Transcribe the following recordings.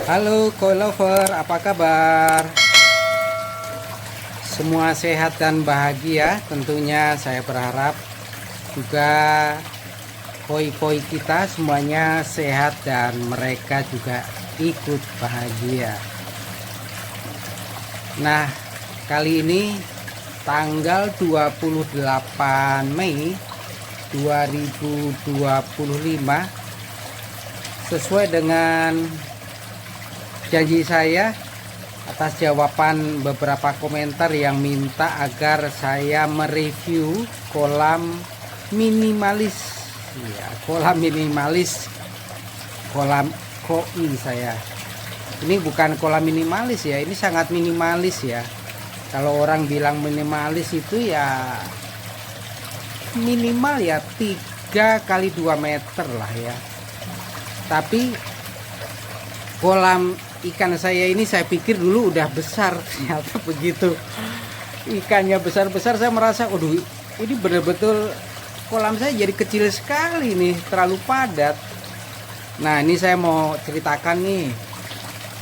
Halo koi lover, apa kabar? Semua sehat dan bahagia tentunya, saya berharap juga koi-koi kita semuanya sehat dan mereka juga ikut bahagia. Nah, kali ini tanggal 28 Mei 2025, sesuai dengan janji saya atas jawaban beberapa komentar yang minta agar saya mereview kolam minimalis, ya, kolam minimalis, kolam koi saya. Ini bukan kolam minimalis ya, ini sangat minimalis ya. Kalau orang bilang minimalis itu ya minimal ya 3 kali 2 meter lah ya. Tapi kolam ikan saya ini saya pikir dulu udah besar, ternyata begitu ikannya besar-besar saya merasa waduh, ini betul-betul kolam saya jadi kecil sekali nih, terlalu padat. Nah, ini saya mau ceritakan nih.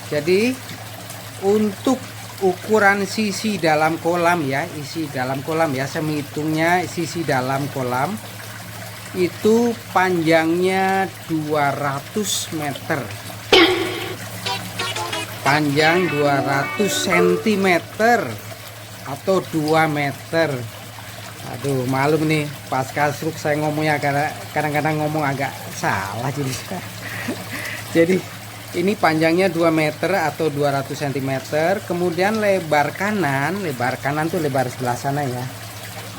Jadi untuk ukuran sisi dalam kolam ya, isi dalam kolam ya, saya menghitungnya sisi dalam kolam itu panjangnya 200 meter, panjang 200 cm atau 2 meter. Aduh, malum nih pas kasruk saya ngomongnya, karena kadang-kadang ngomong agak salah jadi jadi ini panjangnya 2 meter atau 200 cm. Kemudian lebar kanan tuh lebar sebelah sana ya,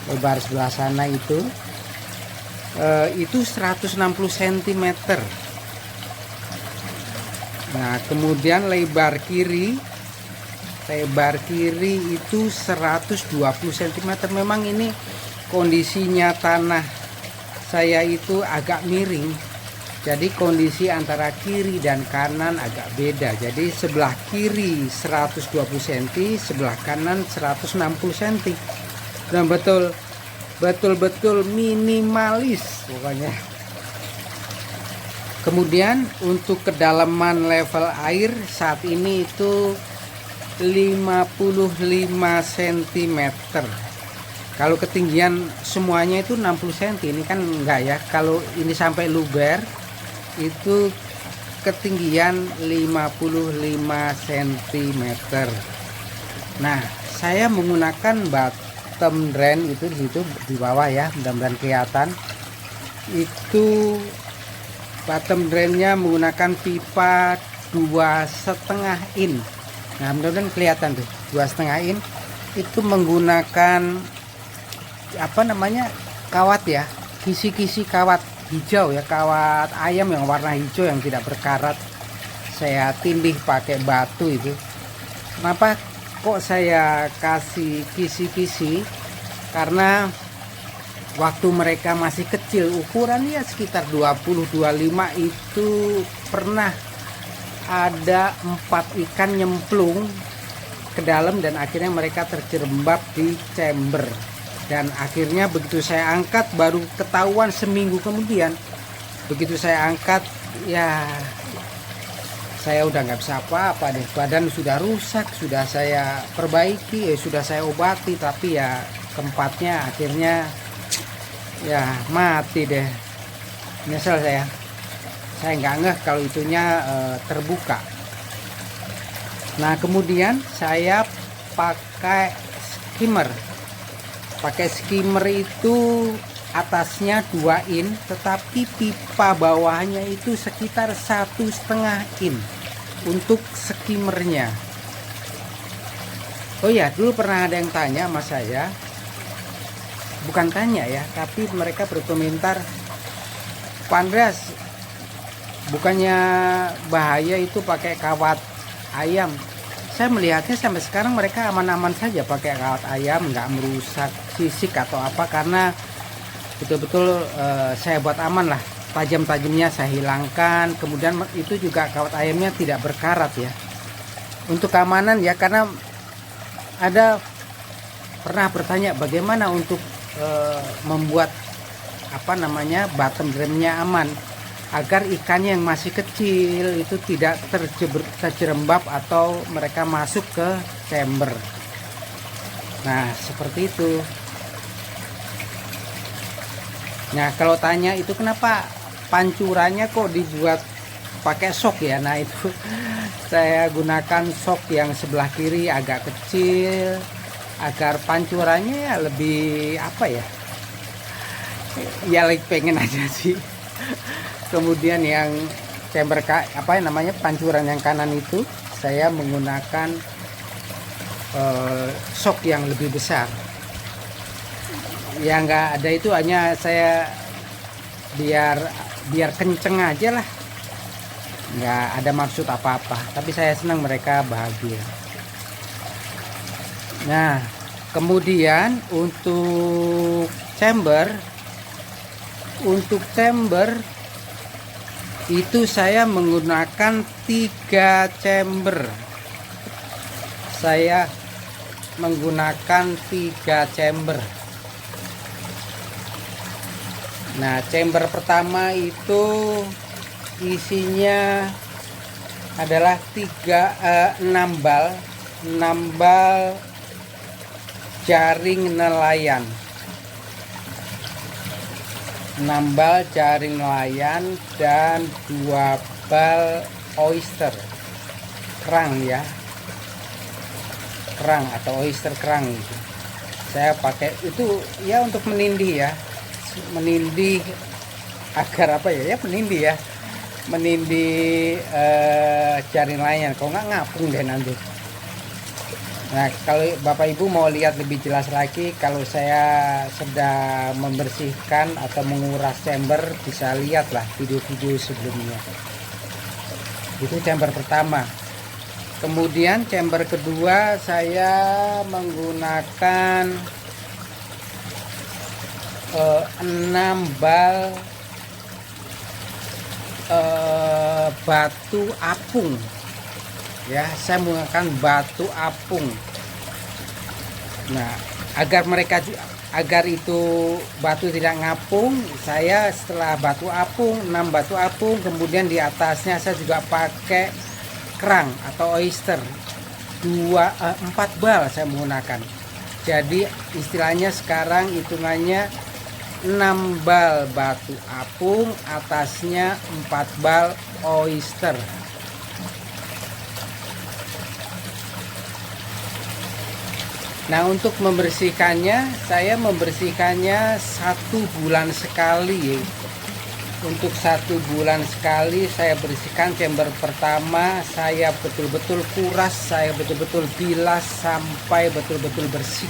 lebar sebelah sana itu 160 cm. Nah, kemudian lebar kiri itu 120 cm. Memang ini kondisinya tanah saya itu agak miring, jadi kondisi antara kiri dan kanan agak beda. Jadi sebelah kiri 120 cm, sebelah kanan 160 cm. Dan betul-betul minimalis pokoknya. Kemudian untuk kedalaman level air saat ini itu 55 cm. Kalau ketinggian semuanya itu 60 cm. Ini kan enggak ya. Kalau ini sampai luber itu ketinggian 55 cm. Nah, saya menggunakan bottom drain itu di situ di bawah ya, mudah-mudahan kelihatan. Itu bottom drainnya menggunakan pipa 2,5 in. Nah, mudah-mudahan kelihatan tuh 2,5 in. Itu menggunakan apa namanya, kawat ya, kisi-kisi kawat hijau ya, kawat ayam yang warna hijau yang tidak berkarat. Saya tindih pakai batu itu. Kenapa kok saya kasih kisi-kisi? Karena waktu mereka masih kecil, ukurannya sekitar 20-25, itu pernah ada 4 ikan nyemplung ke dalam dan akhirnya mereka terjerembab di chamber. Dan akhirnya begitu saya angkat, baru ketahuan seminggu kemudian. Begitu saya angkat, ya saya udah nggak bisa apa-apa deh, badan sudah rusak, sudah saya perbaiki, sudah saya obati, tapi ya tempatnya akhirnya ya mati deh. Nyesel saya nggak ngeh kalau itunya terbuka. Nah, kemudian saya pakai skimmer itu atasnya 2 in, tetapi pipa bawahnya itu sekitar 1,5 in untuk skimmernya. Oh ya, dulu pernah ada yang tanya sama saya, bukan tanya ya, tapi mereka berkomentar, Pak Andreas, bukannya bahaya itu pakai kawat ayam? Saya melihatnya sampai sekarang mereka aman-aman saja pakai kawat ayam, nggak merusak fisik atau apa, karena betul-betul saya buat aman lah. Tajam-tajamnya saya hilangkan, kemudian itu juga kawat ayamnya tidak berkarat ya, untuk keamanan ya. Karena ada pernah bertanya bagaimana untuk membuat apa namanya bottom drainnya aman. agar ikannya yang masih kecil itu tidak terjerembab atau mereka masuk ke chamber. Nah, seperti itu. Nah, kalau tanya itu kenapa pancurannya kok dibuat pakai sok ya? Nah, itu saya gunakan sok yang sebelah kiri agak kecil agar pancurannya lebih apa ya? Ya pengen aja sih. Kemudian yang chamber pancuran yang kanan itu saya menggunakan sok yang lebih besar. Ya nggak ada itu, hanya saya biar kenceng aja lah, nggak ada maksud apa-apa, tapi saya senang mereka bahagia. Nah, kemudian untuk chamber itu saya menggunakan 3 chamber. Saya menggunakan 3 chamber. Nah, chamber pertama itu isinya adalah 6 bal jaring nelayan. 6 bal jaring nelayan dan 2 bal oyster kerang ya. Kerang atau oyster kerang itu. Saya pakai itu ya untuk menindih ya. Menindih agar apa ya, menindih jaring nelayan, kalau nggak ngapung deh nanti. Nah, kalau Bapak Ibu mau lihat lebih jelas lagi, kalau saya sedang membersihkan atau menguras chamber, bisa lihatlah video-video sebelumnya. Itu chamber pertama. Kemudian chamber kedua saya menggunakan 6 bal batu apung ya. Saya menggunakan batu apung. Nah, agar itu batu tidak ngapung, saya setelah batu apung 6 batu apung, kemudian di atasnya saya juga pakai kerang atau oyster 4 bal saya menggunakan. Jadi istilahnya sekarang hitungannya 6 bal batu apung, atasnya 4 bal oyster. Nah, untuk membersihkannya, saya membersihkannya 1 bulan sekali. Untuk 1 bulan sekali saya bersihkan chamber pertama, saya betul-betul kuras, saya betul-betul bilas sampai betul-betul bersih.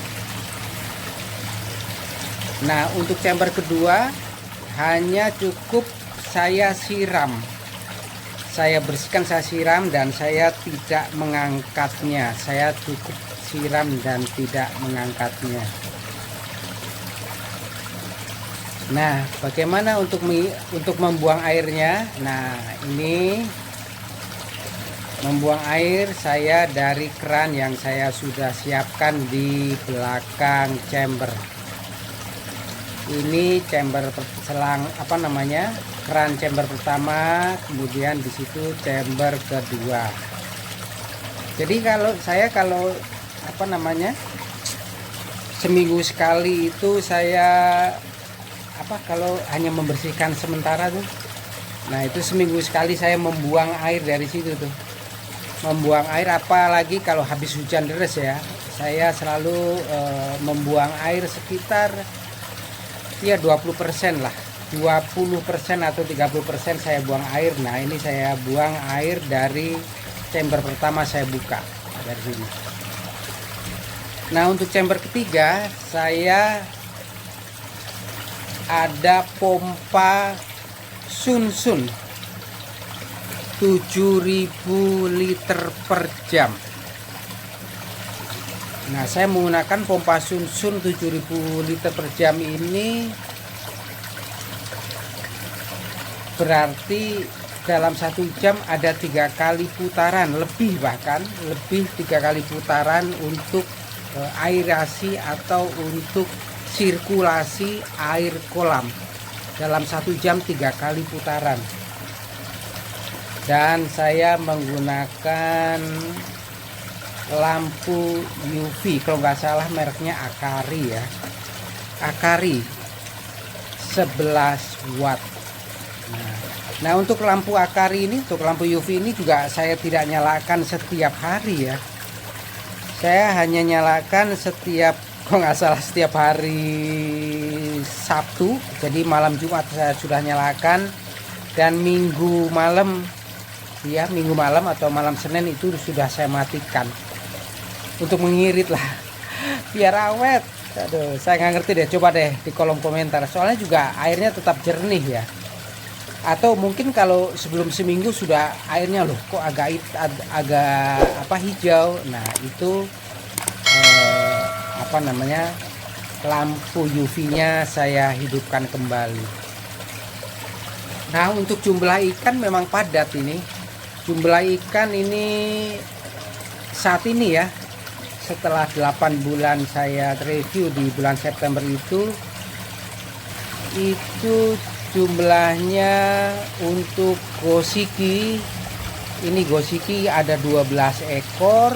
Nah, untuk chamber kedua hanya cukup saya siram. Saya bersihkan, saya siram, dan saya tidak mengangkatnya. Saya cukup siram dan tidak mengangkatnya. Nah, bagaimana untuk membuang airnya? Nah, ini membuang air saya dari keran yang saya sudah siapkan di belakang chamber. Ini chamber selang keran chamber pertama, kemudian di situ chamber kedua. Jadi kalau seminggu sekali itu saya kalau hanya membersihkan sementara tuh. Nah, itu seminggu sekali saya membuang air dari situ tuh. Membuang air, apalagi kalau habis hujan deras ya. Saya selalu membuang air sekitar 20% lah, 20% atau 30% saya buang air. Nah, ini saya buang air dari chamber pertama, saya buka dari sini. Nah, untuk chamber ketiga saya ada pompa Sunsun 7.000 liter per jam. Nah, saya menggunakan pompa Sunsun 7.000 liter per jam ini berarti dalam 1 jam ada 3 kali putaran, bahkan lebih 3 kali putaran untuk aerasi atau untuk sirkulasi air kolam. Dalam 1 jam 3 kali putaran. dan saya menggunakan lampu UV, kalau nggak salah mereknya Akari ya, Akari 11 watt. Nah untuk lampu Akari ini, untuk lampu UV ini juga saya tidak nyalakan setiap hari ya, saya hanya nyalakan setiap, kalau nggak salah setiap hari Sabtu. Jadi malam Jumat saya sudah nyalakan, dan Minggu malam ya, Minggu malam atau malam Senin itu sudah saya matikan untuk mengirit lah biar awet. Aduh, saya nggak ngerti deh, coba deh di kolom komentar, soalnya juga airnya tetap jernih ya. Atau mungkin kalau sebelum seminggu sudah airnya loh kok agak hijau. Nah itu apa namanya, lampu UV-nya saya hidupkan kembali. Nah untuk jumlah ikan memang padat ini. Jumlah ikan ini saat ini ya, setelah 8 bulan saya review di bulan September itu jumlahnya untuk Goshiki, ini Goshiki ada 12 ekor.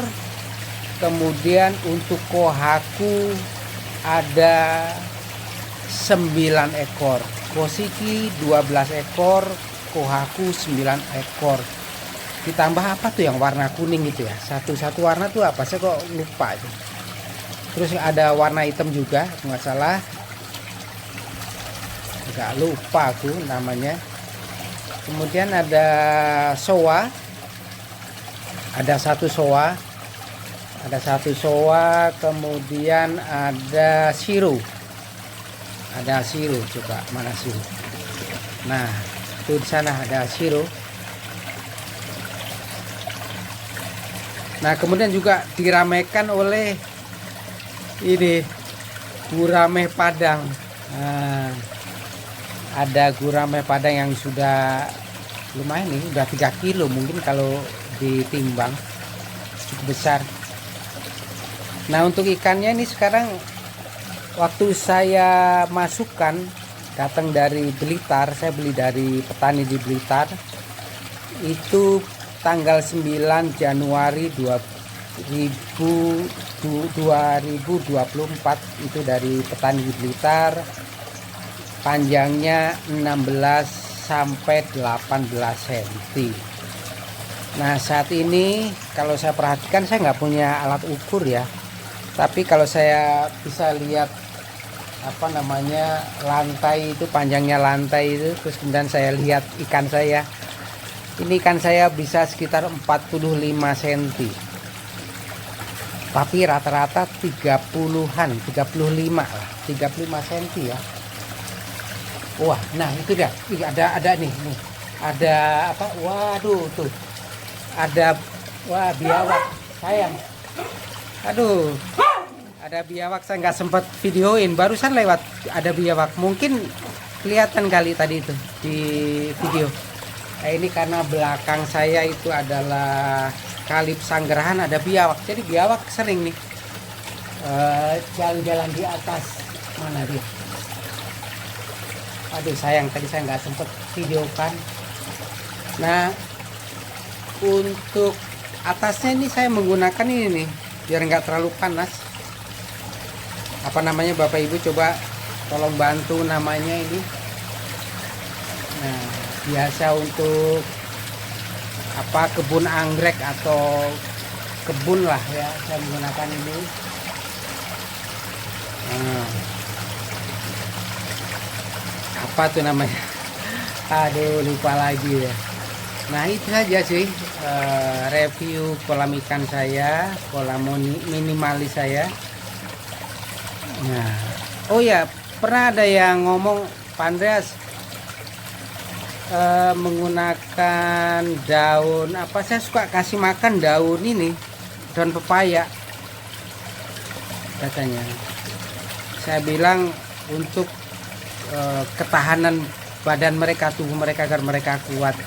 Kemudian untuk Kohaku ada 9 ekor. Goshiki 12 ekor, Kohaku 9 ekor. Ditambah apa tuh yang warna kuning itu ya, satu warna tuh apa, saya kok lupa itu. Terus ada warna hitam juga nggak salah, nggak lupa aku namanya. Kemudian ada soa, ada satu soa, kemudian ada siru, coba mana siru. Nah itu di sana ada siru. Nah kemudian juga diramaikan oleh ini gurame padang. Nah, ada gurame padang yang sudah lumayan nih, udah 3 kilo mungkin kalau ditimbang, cukup besar. Nah untuk ikannya ini sekarang waktu saya masukkan datang dari Blitar, saya beli dari petani di Blitar itu tanggal 9 Januari 2024 itu dari petani di Blitar, panjangnya 16 sampai 18 cm. Nah saat ini kalau saya perhatikan, saya nggak punya alat ukur ya, tapi kalau saya bisa lihat apa namanya, lantai itu, panjangnya lantai itu, terus kemudian saya lihat ikan saya, ini ikan saya bisa sekitar 45 cm, tapi rata-rata 30-an, 35 lah, 35 cm ya. Wah, nah itu dia, ada nih, ada apa? Waduh tuh, ada, wah biawak sayang. Aduh, ada biawak, saya nggak sempat videoin, barusan lewat ada biawak, mungkin kelihatan kali tadi itu di video. Nah, ini karena belakang saya itu adalah kali Sanggerahan, ada biawak, jadi biawak sering nih jalan-jalan di atas. Mana dia? Aduh sayang, tadi saya nggak sempet videokan. Nah untuk atasnya ini saya menggunakan ini nih, biar nggak terlalu panas. Apa namanya Bapak Ibu, coba tolong bantu namanya ini. Nah biasa untuk apa, kebun anggrek atau kebun lah ya, saya menggunakan ini. Nah, apa tuh namanya, aduh lupa lagi ya. Nah itu saja sih review kolam ikan saya, kolam minimalis saya. Nah oh ya, pernah ada yang ngomong, Pak Andreas, menggunakan daun apa, saya suka kasih makan daun ini, daun pepaya katanya. Saya bilang untuk ketahanan badan mereka, tubuh mereka, agar mereka kuat.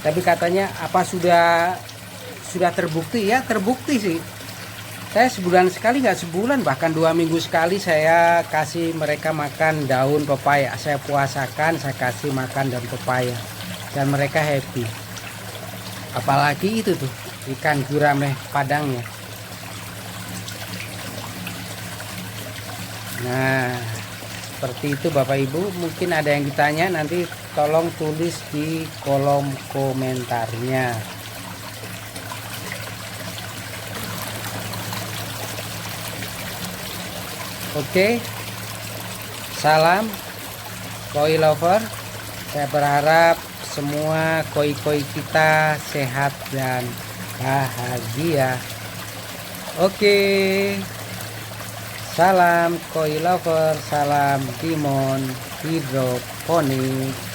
Tapi katanya apa, sudah terbukti ya, terbukti sih. Saya sebulan sekali, nggak sebulan, bahkan 2 minggu sekali saya kasih mereka makan daun pepaya. Saya puasakan, saya kasih makan daun pepaya, dan mereka happy. apalagi itu tuh ikan gurame padangnya. Nah, seperti itu Bapak Ibu. Mungkin ada yang ditanya, nanti tolong tulis di kolom komentarnya. Oke, salam koi lover. Saya berharap semua koi-koi kita sehat dan bahagia. Oke, salam koi lover, salam Dimon Hidroponik.